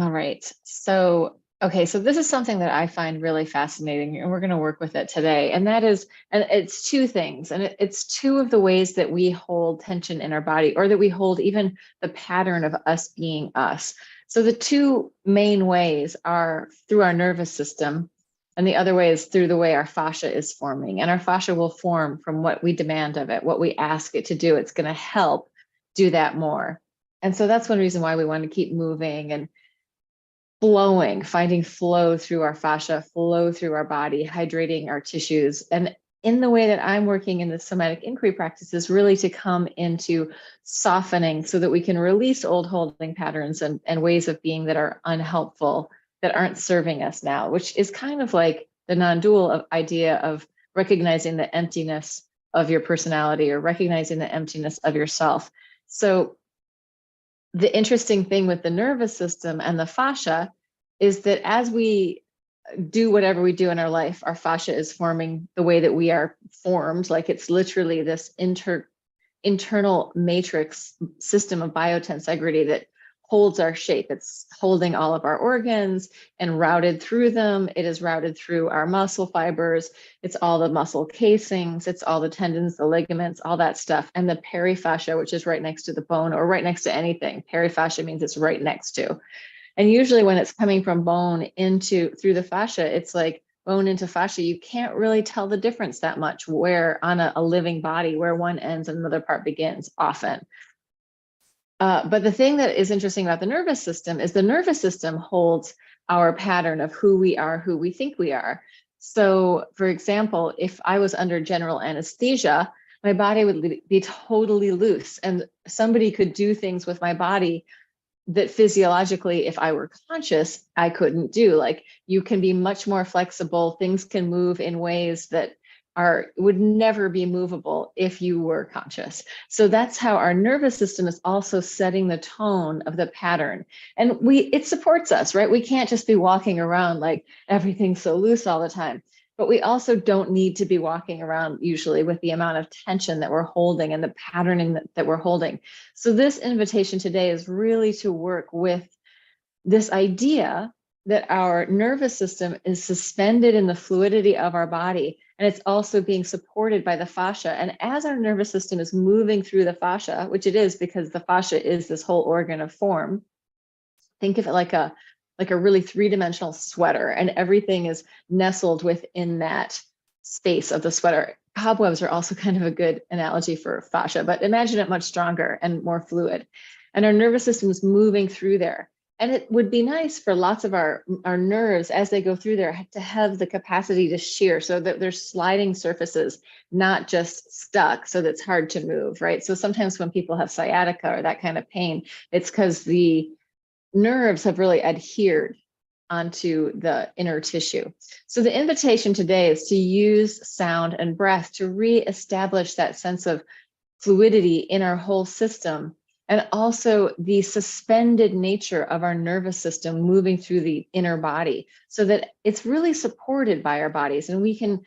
All right. So, okay, so this is something that I find really fascinating, and we're going to work with it today. And that is, and it's two things, and it's two of the ways that we hold tension in our body, or that we hold even the pattern of us being us. So the two main ways are through our nervous system, and the other way is through the way our fascia is forming. And our fascia will form from what we demand of it, what we ask it to do. It's going to help do that more. And so that's one reason why we want to keep moving and flowing, finding flow through our fascia, flow through our body, hydrating our tissues. And in the way that I'm working in the somatic inquiry practice is really to come into softening so that we can release old holding patterns and ways of being that are unhelpful, that aren't serving us now, which is kind of like the non-dual idea of recognizing the emptiness of your personality or recognizing the emptiness of yourself. So the interesting thing with the nervous system and the fascia is that as we do whatever we do in our life, our fascia is forming the way that we are formed. Like it's literally this internal matrix system of biotensegrity that holds our shape. It's holding all of our organs and routed through them. It is routed through our muscle fibers. It's all the muscle casings. It's all the tendons, the ligaments, all that stuff. And the perifascia, which is right next to the bone or right next to anything. Perifascia means it's right next to. And usually when it's coming from bone through the fascia, it's like bone into fascia. You can't really tell the difference that much where on a living body, where one ends and another part begins often. But the thing that is interesting about the nervous system is the nervous system holds our pattern of who we are, who we think we are. So for example, if I was under general anesthesia, my body would be totally loose and somebody could do things with my body that physiologically, if I were conscious, I couldn't do. Like you can be much more flexible. Things can move in ways that would never be movable if you were conscious. So that's how our nervous system is also setting the tone of the pattern. And it supports us, right? We can't just be walking around like everything's so loose all the time. But we also don't need to be walking around usually with the amount of tension that we're holding and the patterning that we're holding. So this invitation today is really to work with this idea that our nervous system is suspended in the fluidity of our body, and it's also being supported by the fascia. And as our nervous system is moving through the fascia, which it is because the fascia is this whole organ of form, think of it like a really three-dimensional sweater, and everything is nestled within that space of the sweater. Cobwebs are also kind of a good analogy for fascia, but imagine it much stronger and more fluid. And our nervous system is moving through there. And it would be nice for lots of our nerves as they go through there to have the capacity to shear so that there's sliding surfaces, not just stuck, so that's hard to move, right? So sometimes when people have sciatica or that kind of pain, it's because the nerves have really adhered onto the inner tissue. So the invitation today is to use sound and breath to reestablish that sense of fluidity in our whole system, and also the suspended nature of our nervous system moving through the inner body so that it's really supported by our bodies. And we can,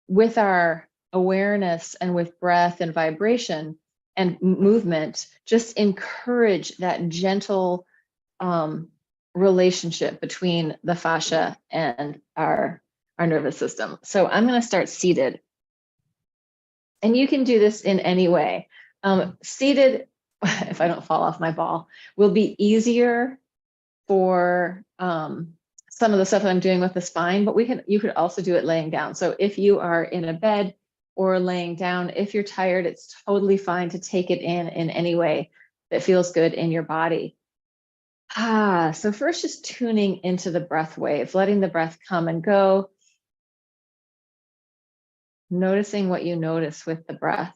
with our awareness and with breath and vibration and movement, just encourage that gentle relationship between the fascia and our nervous system. So I'm going to start seated. And you can do this in any way. Seated, if I don't fall off my ball, will be easier for some of the stuff that I'm doing with the spine, but you could also do it laying down. So if you are in a bed or laying down, if you're tired, it's totally fine to take it in any way that feels good in your body. So first just tuning into the breath wave, letting the breath come and go. Noticing what you notice with the breath.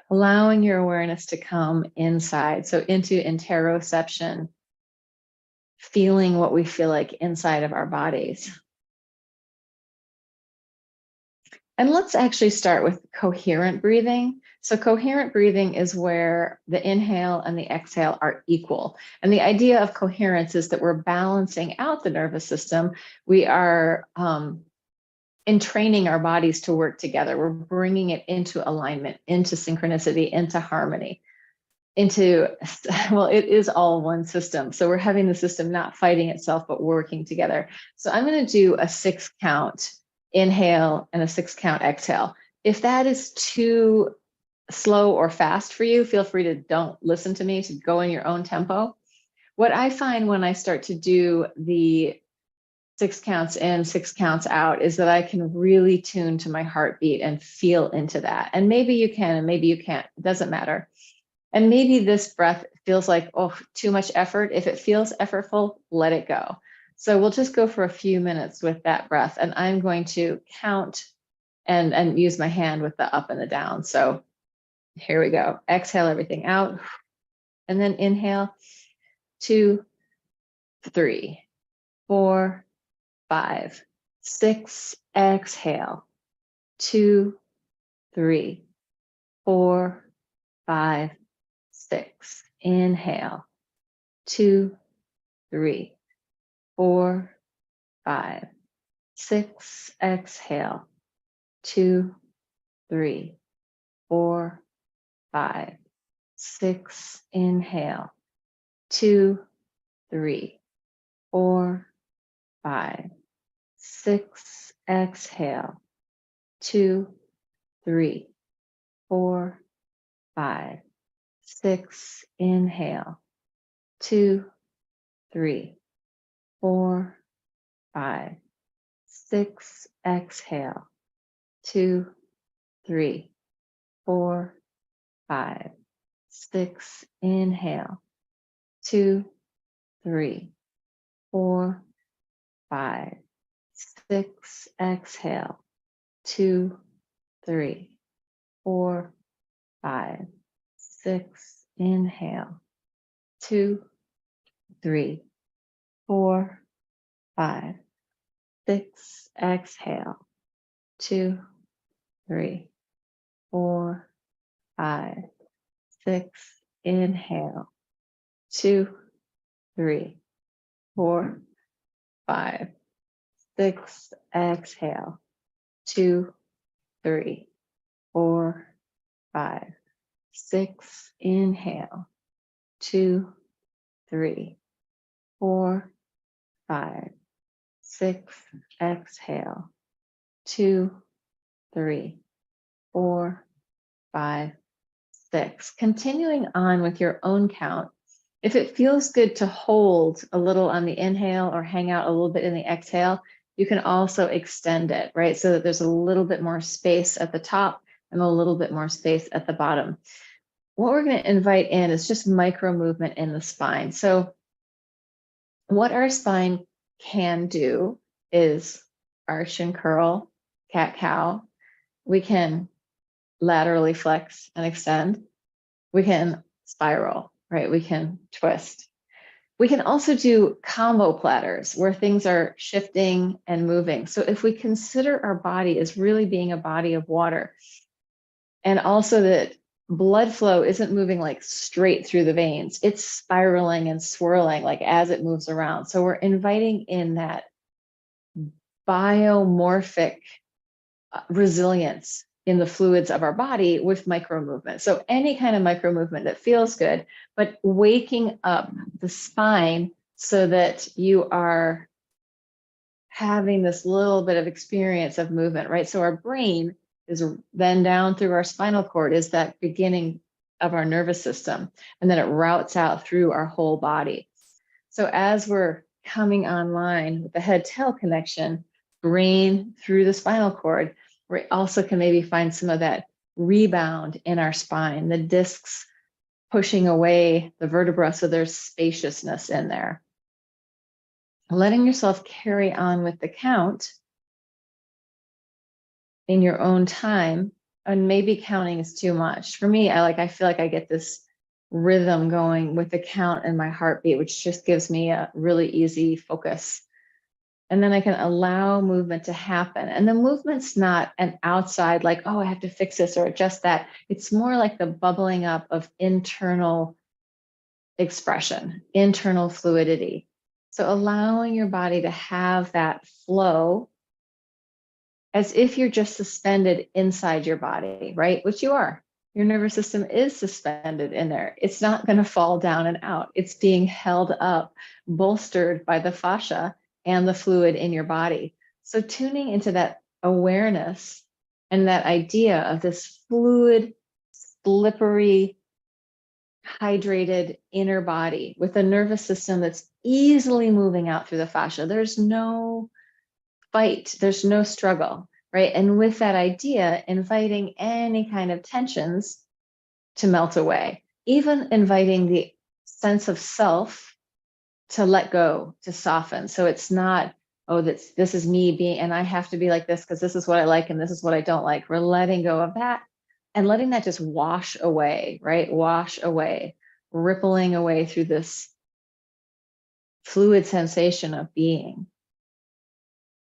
Allowing your awareness to come inside, so into interoception, feeling what we feel like inside of our bodies. And let's actually start with coherent breathing. So coherent breathing is where the inhale and the exhale are equal. And the idea of coherence is that we're balancing out the nervous system. We are entraining our bodies to work together. We're bringing it into alignment, into synchronicity, into harmony. into, well, it is all one system. So we're having the system not fighting itself, but working together. So I'm going to do a 6 count inhale and a 6 count exhale. If that is too slow or fast for you, feel free to don't listen to me, to go in your own tempo. What I find when I start to do the 6 counts in, 6 counts out is that I can really tune to my heartbeat and feel into that. And maybe you can, and maybe you can't, it doesn't matter. And maybe this breath feels like, oh, too much effort. If it feels effortful, let it go. So we'll just go for a few minutes with that breath. And I'm going to count and use my hand with the up and the down. So here we go. Exhale everything out. And then inhale, 2, 3, 4, 5, 6. Exhale, 2, 3, 4, 5, 6. Inhale, 2, 3, 4, 5, 6. Exhale, 2, 3, 4, 5, 6. Inhale, 2, 3, 4, 5, 6. Exhale, 2, 3, 4, 5, 6. Inhale, 2, 3, 4, 5, 6. Exhale, 2, 3, 4, 5, 6. Inhale, 2, 3, 4, 5, 6. Exhale, 2, 3, 4, 5, 6. Inhale, 2, 3, 4, 5, 6. Exhale, 2, 3, 4, 5, 6. Inhale, 2, 3, 4, 5, 6. Exhale, 2, 3, 4, 5, 6. Inhale, 2, 3, 4, 5, 6. Exhale, 2, 3, 4, 5, 6. Continuing on with your own count. If it feels good to hold a little on the inhale or hang out a little bit in the exhale, you can also extend it, right? So that there's a little bit more space at the top and a little bit more space at the bottom. What we're going to invite in is just micro movement in the spine. So what our spine can do is arch and curl, cat-cow. We can laterally flex and extend. We can spiral, right? We can twist. We can also do combo platters where things are shifting and moving. So if we consider our body as really being a body of water, and also that blood flow isn't moving like straight through the veins, it's spiraling and swirling like as it moves around. So we're inviting in that biomorphic resilience in the fluids of our body with micro movement. So any kind of micro movement that feels good, but waking up the spine so that you are having this little bit of experience of movement, right? So our brain is then down through our spinal cord is that beginning of our nervous system, and then it routes out through our whole body. So as we're coming online with the head-tail connection, brain through the spinal cord, we also can maybe find some of that rebound in our spine, the discs pushing away the vertebra so there's spaciousness in there. Letting yourself carry on with the count in your own time, and maybe counting is too much. For me, I feel like I get this rhythm going with the count and my heartbeat, which just gives me a really easy focus. And then I can allow movement to happen. And the movement's not an outside, like, oh, I have to fix this or adjust that. It's more like the bubbling up of internal expression, internal fluidity. So allowing your body to have that flow as if you're just suspended inside your body, right? Which you are. Your nervous system is suspended in there. It's not going to fall down and out. It's being held up, bolstered by the fascia and the fluid in your body. So tuning into that awareness and that idea of this fluid, slippery, hydrated inner body with a nervous system that's easily moving out through the fascia. There's no fight, there's no struggle, right? And with that idea, inviting any kind of tensions to melt away, even inviting the sense of self to let go, to soften. So it's not, oh, this is me being, and I have to be like this because this is what I like and this is what I don't like. We're letting go of that and letting that just wash away, right? Wash away, rippling away through this fluid sensation of being.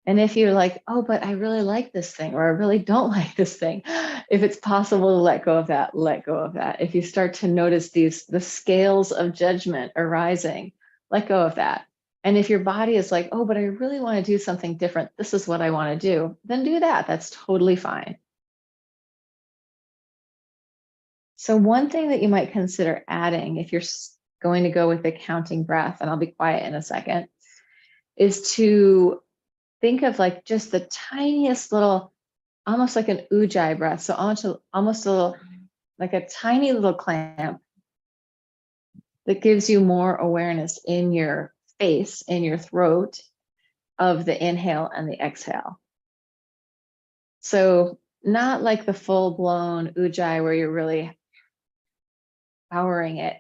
And if you're like, oh, but I really like this thing, or I really don't like this thing, if it's possible to let go of that, let go of that. If you start to notice the scales of judgment arising, let go of that. And if your body is like, oh, but I really want to do something different, this is what I want to do, then do that. That's totally fine. So one thing that you might consider adding if you're going to go with the counting breath, and I'll be quiet in a second, is to think of like just the tiniest little, almost like an ujai breath. So almost a little, like a tiny little clamp that gives you more awareness in your face, in your throat of the inhale and the exhale. So not like the full blown ujai where you're really powering it,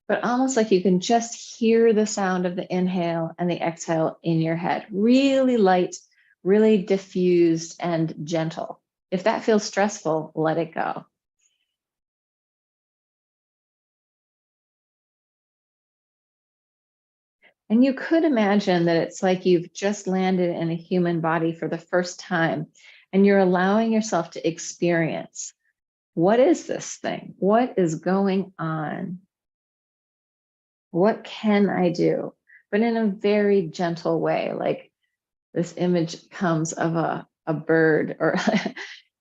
but almost like you can just hear the sound of the inhale and the exhale in your head. Really light, really diffused and gentle. If that feels stressful, let it go. And you could imagine that it's like you've just landed in a human body for the first time, and you're allowing yourself to experience, what is this thing? What is going on? What can I do? But in a very gentle way, like this image comes of a bird or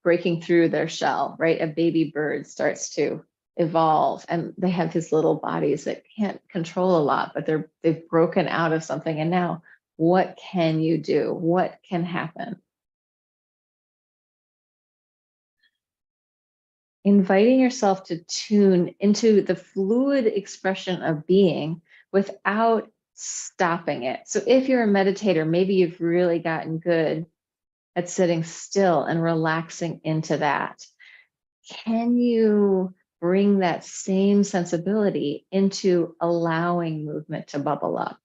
breaking through their shell, right? A baby bird starts to evolve and they have these little bodies that can't control a lot, but they've broken out of something. And now what can you do? What can happen? Inviting yourself to tune into the fluid expression of being without stopping it. So if you're a meditator, maybe you've really gotten good at sitting still and relaxing into that. Can you bring that same sensibility into allowing movement to bubble up?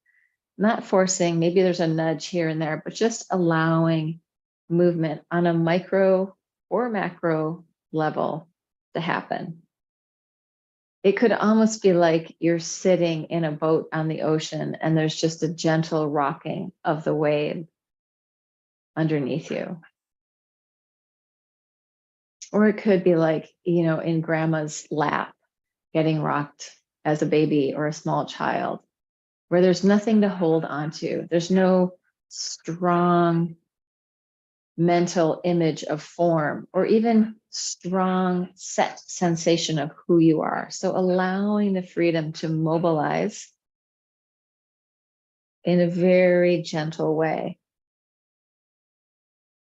Not forcing, maybe there's a nudge here and there, but just allowing movement on a micro or macro level to happen. It could almost be like you're sitting in a boat on the ocean and there's just a gentle rocking of the wave underneath you. Or it could be like, in grandma's lap, getting rocked as a baby or a small child, where there's nothing to hold on to. There's no strong mental image of form or even strong set sensation of who you are. So allowing the freedom to mobilize in a very gentle way.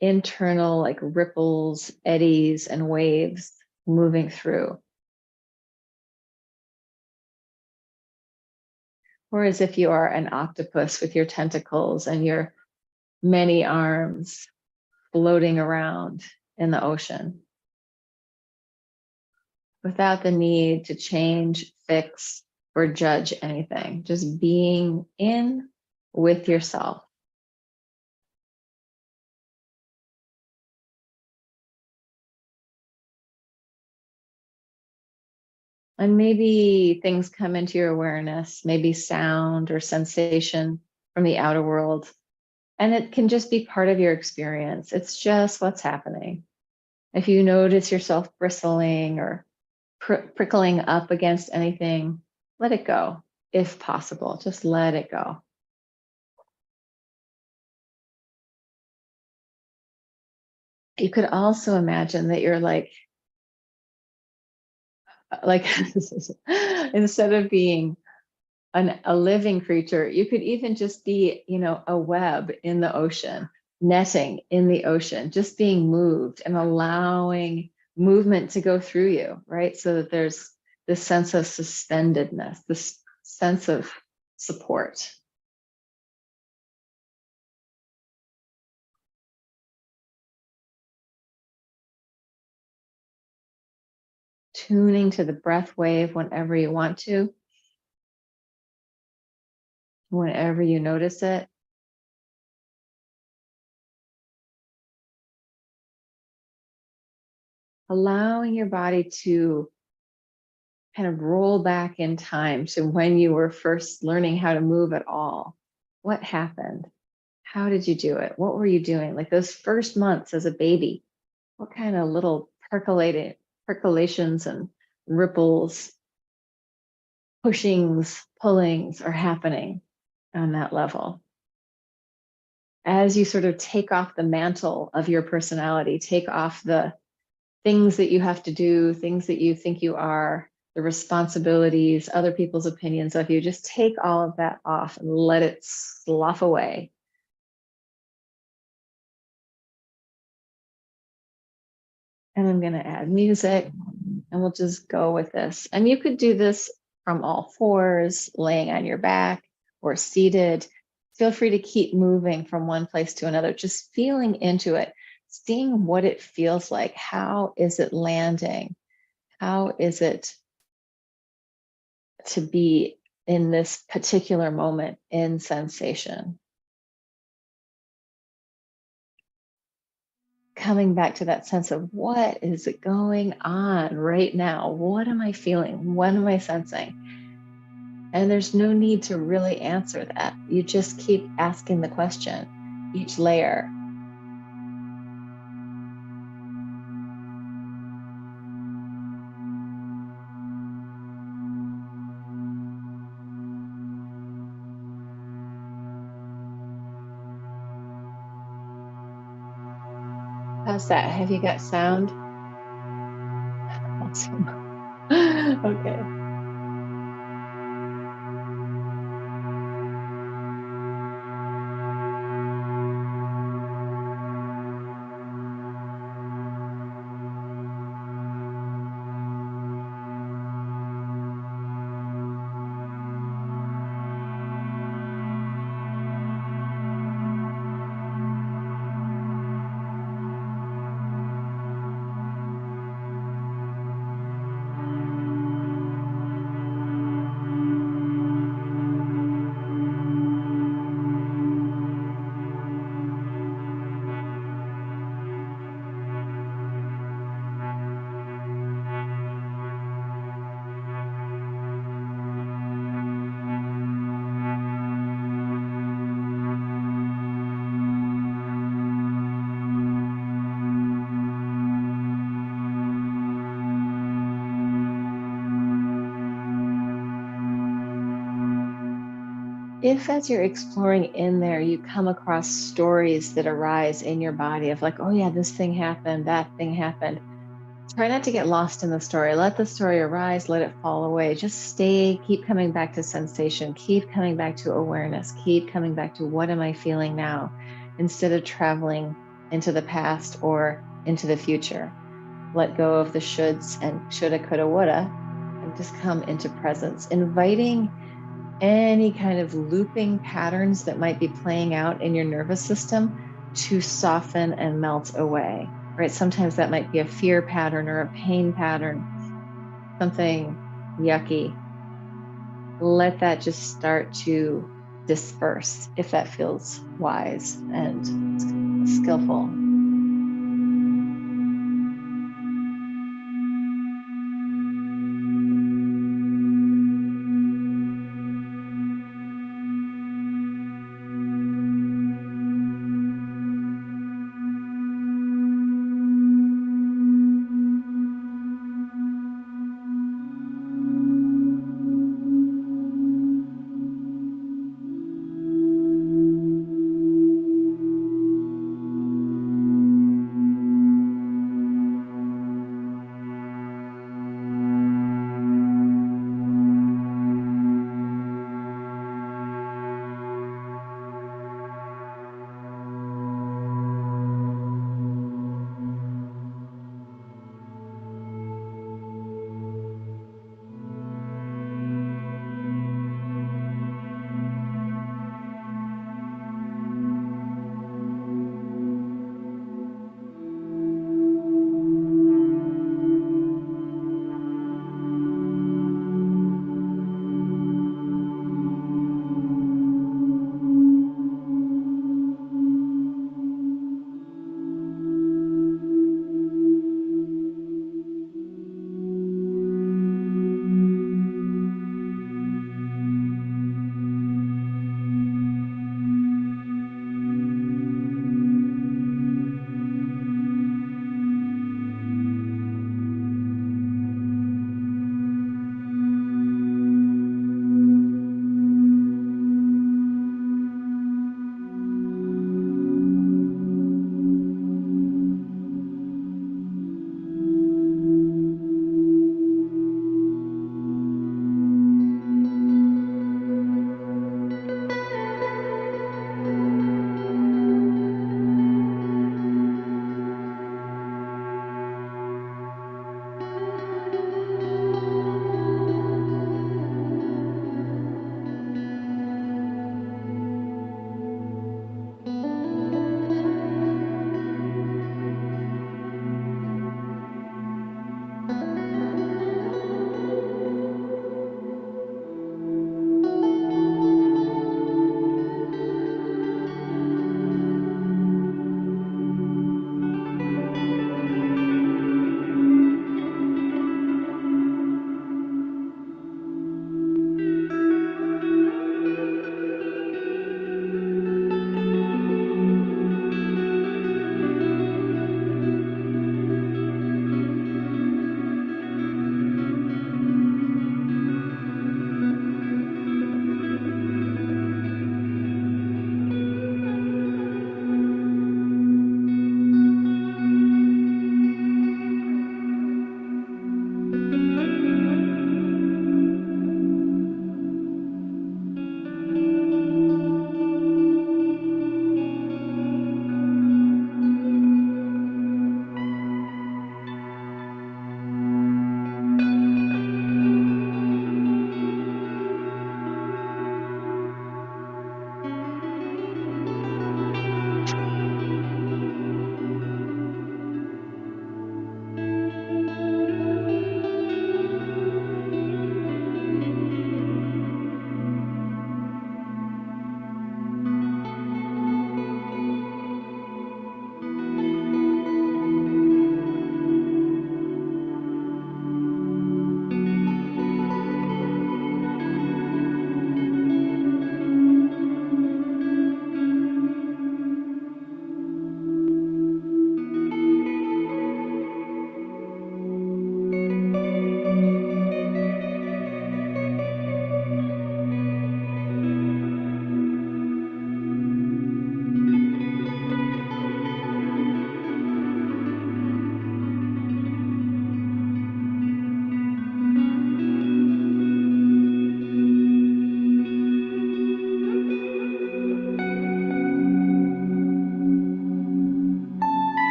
Internal like ripples, eddies, and waves moving through. Or as if you are an octopus with your tentacles and your many arms floating around in the ocean without the need to change, fix, or judge anything, just being in with yourself. And maybe things come into your awareness, maybe sound or sensation from the outer world. And it can just be part of your experience. It's just what's happening. If you notice yourself bristling or prickling up against anything, let it go. If possible, just let it go. You could also imagine that you're like like instead of being a living creature, you could even just be, a web in the ocean, netting in the ocean, just being moved and allowing movement to go through you, right? So that there's this sense of suspendedness, this sense of support. Tuning to the breath wave whenever you want to, whenever you notice it. Allowing your body to kind of roll back in time to when you were first learning how to move at all. What happened? How did you do it? What were you doing? Like those first months as a baby, what kind of little percolations and ripples, pushings, pullings are happening on that level? As you sort of take off the mantle of your personality, take off the things that you have to do, things that you think you are, the responsibilities, other people's opinions of you, just take all of that off and let it slough away. And I'm going to add music and we'll just go with this. And you could do this from all fours, laying on your back or seated. Feel free to keep moving from one place to another, just feeling into it, seeing what it feels like. How is it landing? How is it to be in this particular moment in sensation? Coming back to that sense of what is going on right now? What am I feeling? What am I sensing? And there's no need to really answer that. You just keep asking the question, each layer. How's that? Have you got sound? Awesome. Okay. If as you're exploring in there, you come across stories that arise in your body of like, oh yeah, this thing happened, that thing happened. Try not to get lost in the story. Let the story arise, let it fall away. Just stay, keep coming back to sensation, keep coming back to awareness, keep coming back to what am I feeling now, instead of traveling into the past or into the future. Let go of the shoulds and shoulda, coulda, woulda, and just come into presence, inviting any kind of looping patterns that might be playing out in your nervous system to soften and melt away, right? Sometimes that might be a fear pattern or a pain pattern, something yucky. Let that just start to disperse if that feels wise and skillful.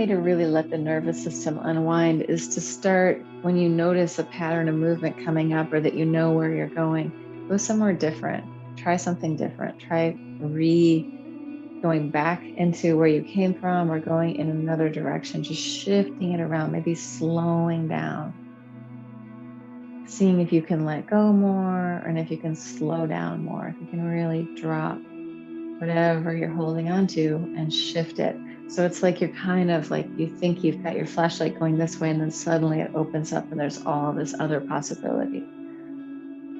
way to really let the nervous system unwind is to start when you notice a pattern of movement coming up or that you know where you're going, go somewhere different. Try something different. Try going back into where you came from or going in another direction, just shifting it around, maybe slowing down, seeing if you can let go more and if you can slow down more, if you can really drop whatever you're holding on to and shift it. So it's like you're kind of like, you think you've got your flashlight going this way and then suddenly it opens up and there's all this other possibility.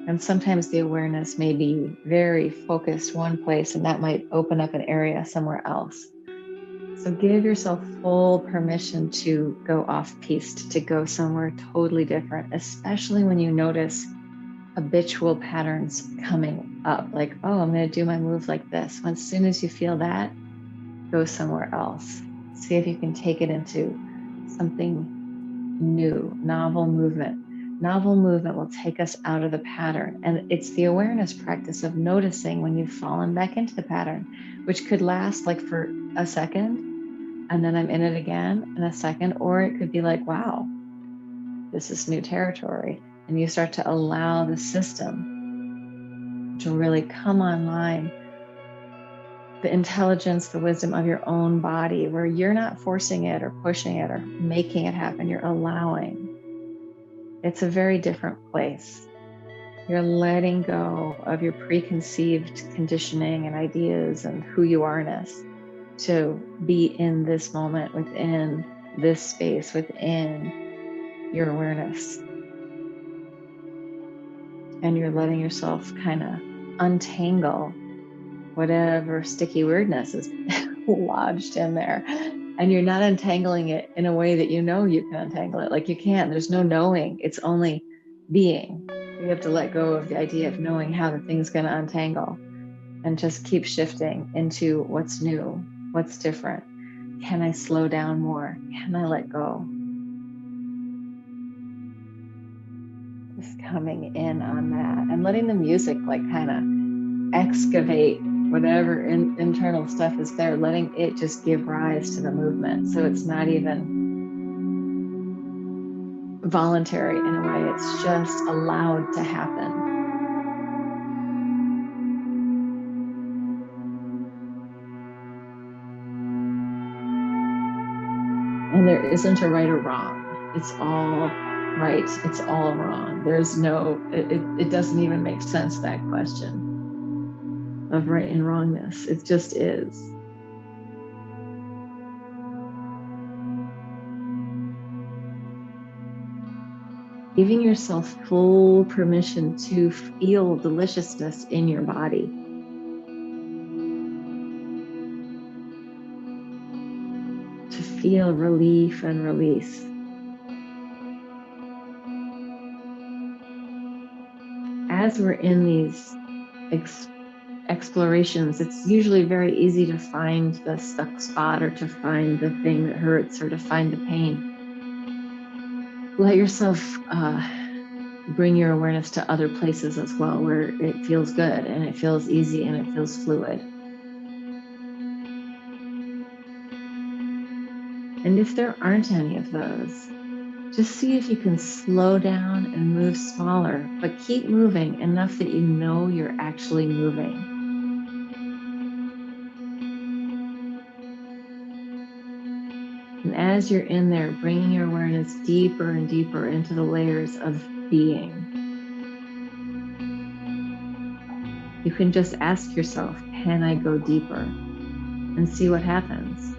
And sometimes the awareness may be very focused one place and that might open up an area somewhere else. So give yourself full permission to go off piste, to go somewhere totally different, especially when you notice habitual patterns coming up, like, oh, I'm going to do my move like this. As soon as you feel that, go somewhere else. See if you can take it into something new, novel movement. Novel movement will take us out of the pattern. And it's the awareness practice of noticing when you've fallen back into the pattern, which could last like for a second, and then I'm in it again in a second, or it could be like, wow, this is new territory. And you start to allow the system to really come online, the intelligence, the wisdom of your own body, where you're not forcing it or pushing it or making it happen, you're allowing. It's a very different place. You're letting go of your preconceived conditioning and ideas and who you are-ness to be in this moment, within this space, within your awareness. And you're letting yourself kind of untangle whatever sticky weirdness is lodged in there. And you're not untangling it in a way that you know you can untangle it. Like you can't, there's no knowing, it's only being. You have to let go of the idea of knowing how the thing's going to untangle and just keep shifting into what's new, what's different. Can I slow down more? Can I let go? Just coming in on that and letting the music like kind of excavate whatever internal stuff is there, letting it just give rise to the movement. So it's not even voluntary in a way, it's just allowed to happen. And there isn't a right or wrong. It's all right. It's all wrong. There's no, it doesn't even make sense, that question of right and wrongness. It just is. Giving yourself full permission to feel deliciousness in your body. To feel relief and release. As we're in these explorations, it's usually very easy to find the stuck spot or to find the thing that hurts or to find the pain. Let yourself bring your awareness to other places as well, where it feels good and it feels easy and it feels fluid. And if there aren't any of those, just see if you can slow down and move smaller, but keep moving enough that you know you're actually moving. And as you're in there, bringing your awareness deeper and deeper into the layers of being, you can just ask yourself, can I go deeper? And see what happens.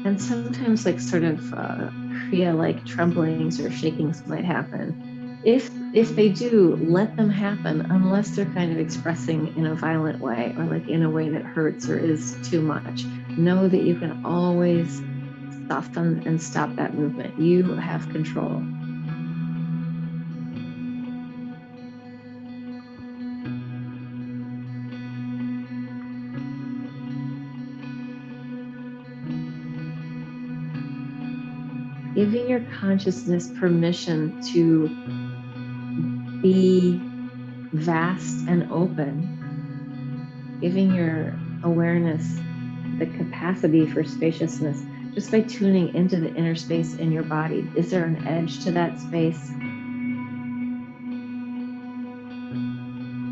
And sometimes like sort of Kriya-like tremblings or shakings might happen. If they do, let them happen, unless they're kind of expressing in a violent way or like in a way that hurts or is too much. Know that you can always soften and stop that movement. You have control. Giving your consciousness permission to be vast and open, giving your awareness the capacity for spaciousness just by tuning into the inner space in your body. Is there an edge to that space?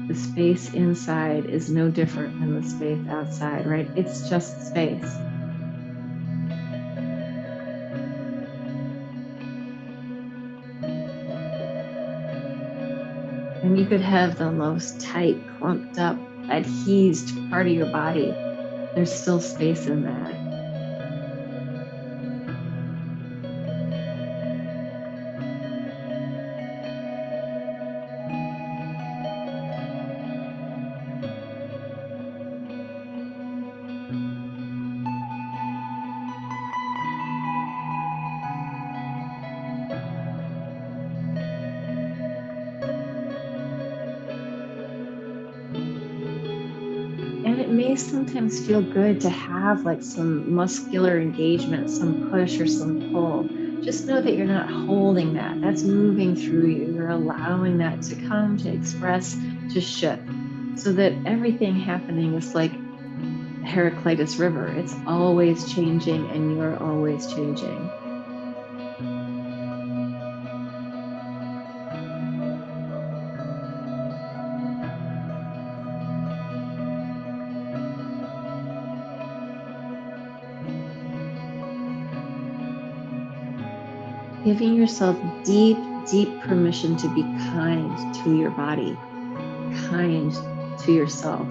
The space inside is no different than the space outside, right? It's just space. And you could have the most tight, clumped up, adhesed part of your body. There's still space in that. And it may sometimes feel good to have like some muscular engagement, some push or some pull. Just know that you're not holding that. That's moving through you. You're allowing that to come, to express, to shift, so that everything happening is like Heraclitus River. It's always changing and you're always changing. Giving yourself deep, deep permission to be kind to your body, kind to yourself.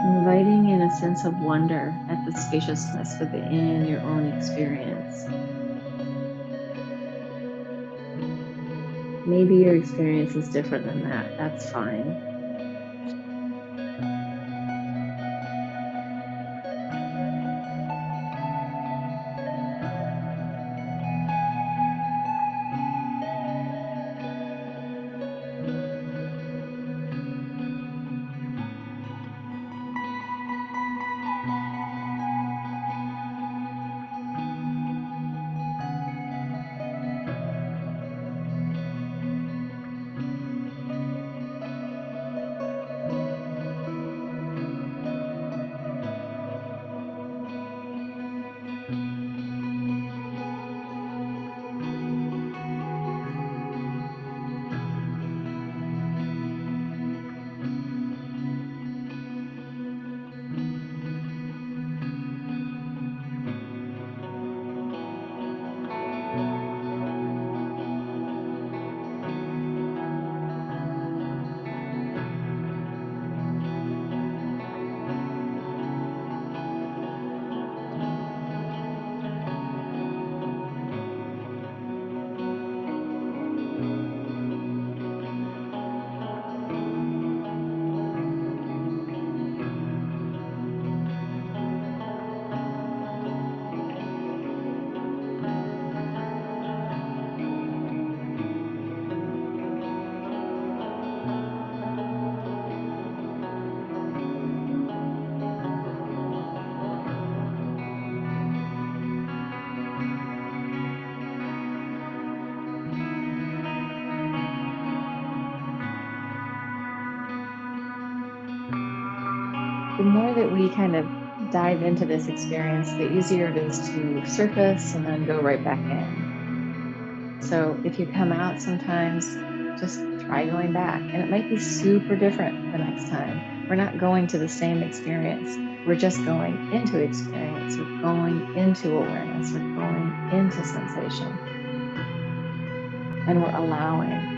Inviting in a sense of wonder at the spaciousness within your own experience. Maybe your experience is different than that. That's fine. The more that we kind of dive into this experience, the easier it is to surface and then go right back in. So if you come out sometimes, just try going back. And it might be super different the next time. We're not going to the same experience. We're just going into experience. We're going into awareness. We're going into sensation. And we're allowing.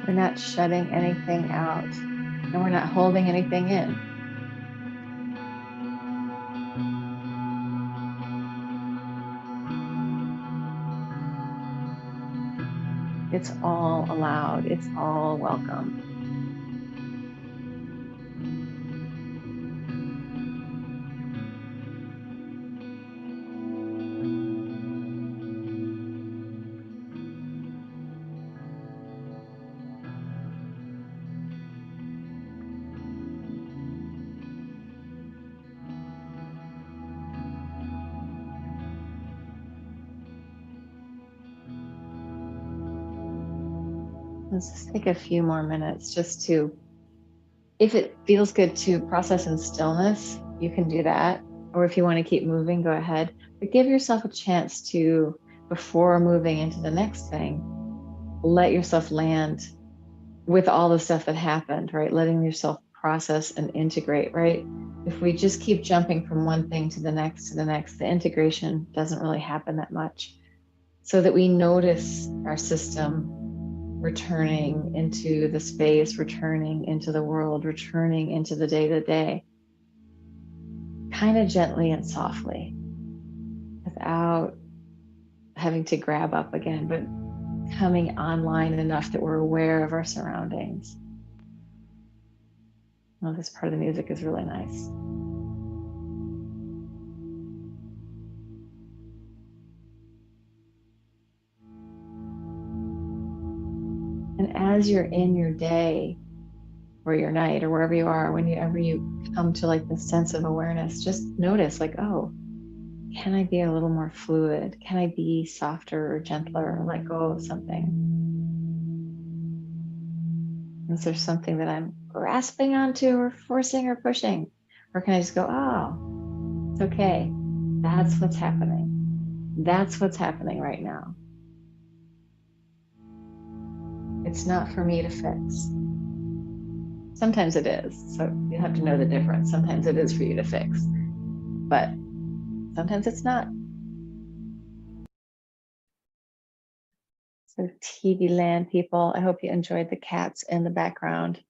We're not shutting anything out, and we're not holding anything in. It's all allowed. It's all welcome. Let's just take a few more minutes just to, if it feels good to process in stillness, you can do that. Or if you want to keep moving, go ahead. But give yourself a chance to, before moving into the next thing, let yourself land with all the stuff that happened, right? Letting yourself process and integrate, right? If we just keep jumping from one thing to the next, the integration doesn't really happen that much. So that we notice our system returning into the space, returning into the world, returning into the day to day, kind of gently and softly, without having to grab up again, but coming online enough that we're aware of our surroundings. Oh, this part of the music is really nice. And as you're in your day or your night or wherever you are, whenever you come to like the sense of awareness, just notice like, oh, can I be a little more fluid? Can I be softer or gentler or let go of something? Is there something that I'm grasping onto or forcing or pushing? Or can I just go, oh, it's okay. That's what's happening. That's what's happening right now. It's not for me to fix. Sometimes it is. So you have to know the difference. Sometimes it is for you to fix, but sometimes it's not. So TV land people, I hope you enjoyed the cats in the background.